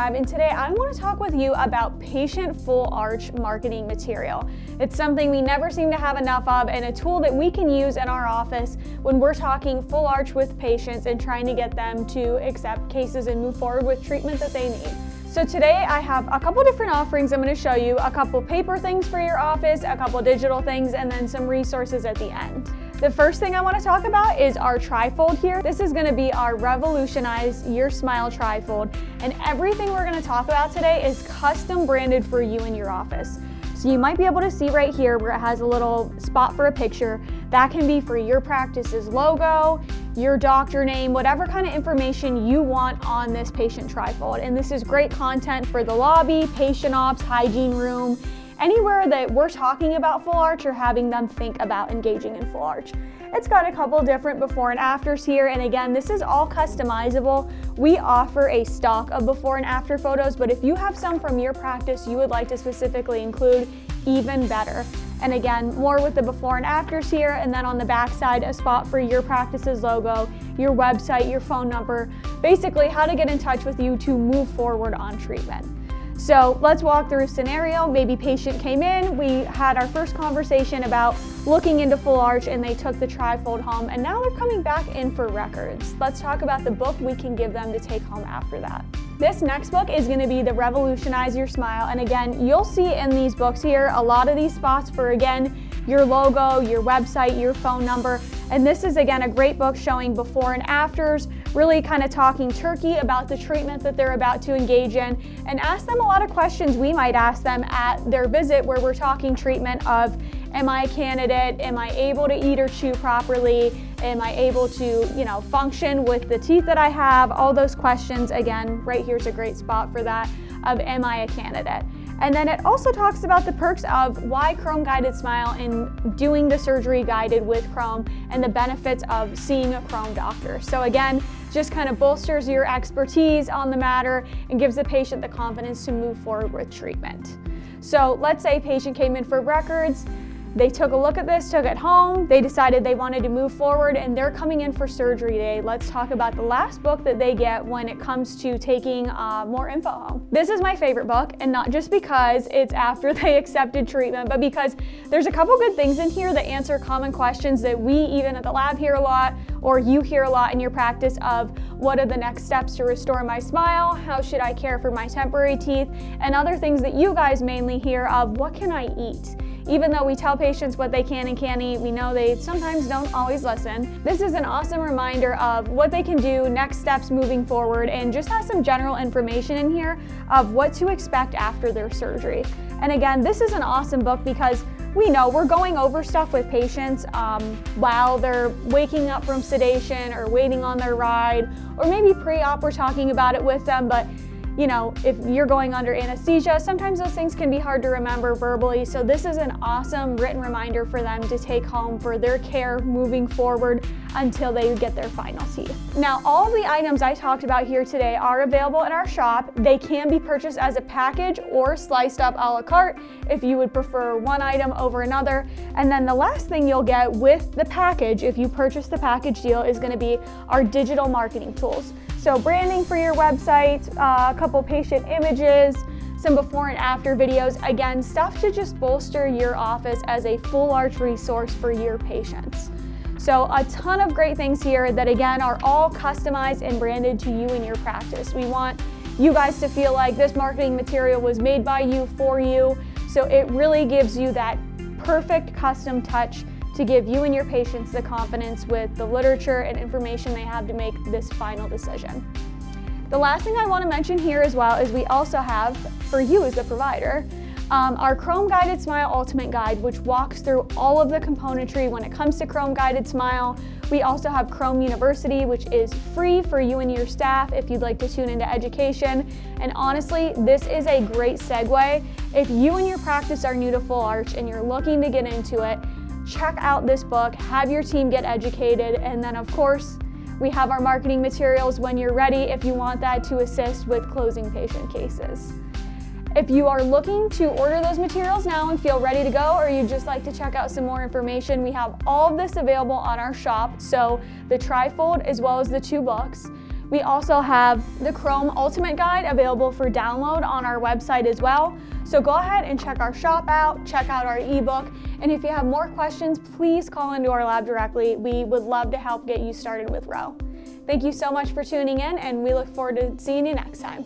Lab, and today I want to talk with you about patient full arch marketing material. It's something we never seem to have enough of, and a tool that we can use in our office when we're talking full arch with patients and trying to get them to accept cases and move forward with treatment that they need. So today I have a couple different offerings. I'm going to show you a couple paper things for your office, a couple digital things, and then some resources at the end. The first thing I want to talk about is our trifold here. This is going to be our Revolutionize Your Smile Trifold, and everything we're going to talk about today is custom branded for you in your office. So you might be able to see right here where it has a little spot for a picture. That can be for your practice's logo, your doctor name, whatever kind of information you want on this patient trifold. And this is great content for the lobby, patient ops, hygiene room, anywhere that we're talking about full arch or having them think about engaging in full arch. It's got a couple different before and afters here, and again, this is all customizable. We offer a stock of before and after photos, but if you have some from your practice you would like to specifically include, even better. And again, more with the before and afters here, and then on the back side, a spot for your practice's logo, your website, your phone number, basically how to get in touch with you to move forward on treatment. So let's walk through a scenario. Maybe patient came in, we had our first conversation about looking into full arch, and they took the trifold home, and now they're coming back in for records. Let's talk about the book we can give them to take home after that. This next book is going to be the Revolutionize Your Smile, and again, you'll see in these books here a lot of these spots for, again, your logo, your website, your phone number, and this is again a great book showing before and afters, really kind of talking turkey about the treatment that they're about to engage in, and ask them a lot of questions we might ask them at their visit where we're talking treatment of, am I a candidate? Am I able to eat or chew properly? Am I able to, function with the teeth that I have? All those questions, again, right here's a great spot for that, of am I a candidate? And then it also talks about the perks of why Chrome Guided Smile and doing the surgery guided with Chrome and the benefits of seeing a Chrome doctor. So again, just kind of bolsters your expertise on the matter and gives the patient the confidence to move forward with treatment. So let's say a patient came in for records, they took a look at this, took it home, they decided they wanted to move forward, and they're coming in for surgery today. Let's talk about the last book that they get when it comes to taking more info home. This is my favorite book, and not just because it's after they accepted treatment, but because there's a couple good things in here that answer common questions that we even at the lab hear a lot, or you hear a lot in your practice of what are the next steps to restore my smile, how should I care for my temporary teeth, and other things that you guys mainly hear of what can I eat? Even though we tell patients what they can and can't eat, we know they sometimes don't always listen. This is an awesome reminder of what they can do, next steps moving forward, and just has some general information in here of what to expect after their surgery. And again, this is an awesome book because we know we're going over stuff with patients while they're waking up from sedation or waiting on their ride, or maybe pre-op we're talking about it with them, but if you're going under anesthesia, sometimes those things can be hard to remember verbally, so this is an awesome written reminder for them to take home for their care moving forward until they get their final teeth. Now, all the items I talked about here today are available in our shop. They can be purchased as a package or sliced up a la carte if you would prefer one item over another. And then the last thing you'll get with the package, if you purchase the package deal, is going to be our digital marketing tools. So branding for your website, a couple patient images, some before and after videos, again, stuff to just bolster your office as a full arch resource for your patients. So a ton of great things here that again are all customized and branded to you and your practice. We want you guys to feel like this marketing material was made by you for you, so it really gives you that perfect custom touch to give you and your patients the confidence with the literature and information they have to make this final decision. The last thing I want to mention here as well is we also have, for you as the provider, our Chrome Guided Smile Ultimate Guide, which walks through all of the componentry when it comes to Chrome Guided Smile. We also have Chrome University, which is free for you and your staff if you'd like to tune into education. And honestly, this is a great segue. If you and your practice are new to full arch and you're looking to get into it, check out this book, have your team get educated, and then of course, we have our marketing materials when you're ready if you want that to assist with closing patient cases. If you are looking to order those materials now and feel ready to go, or you'd just like to check out some more information, we have all of this available on our shop. So the trifold as well as the 2 books. We also have the Chrome Ultimate Guide available for download on our website as well. So go ahead and check our shop out, check out our ebook, and if you have more questions, please call into our lab directly. We would love to help get you started with Row. Thank you so much for tuning in, and we look forward to seeing you next time.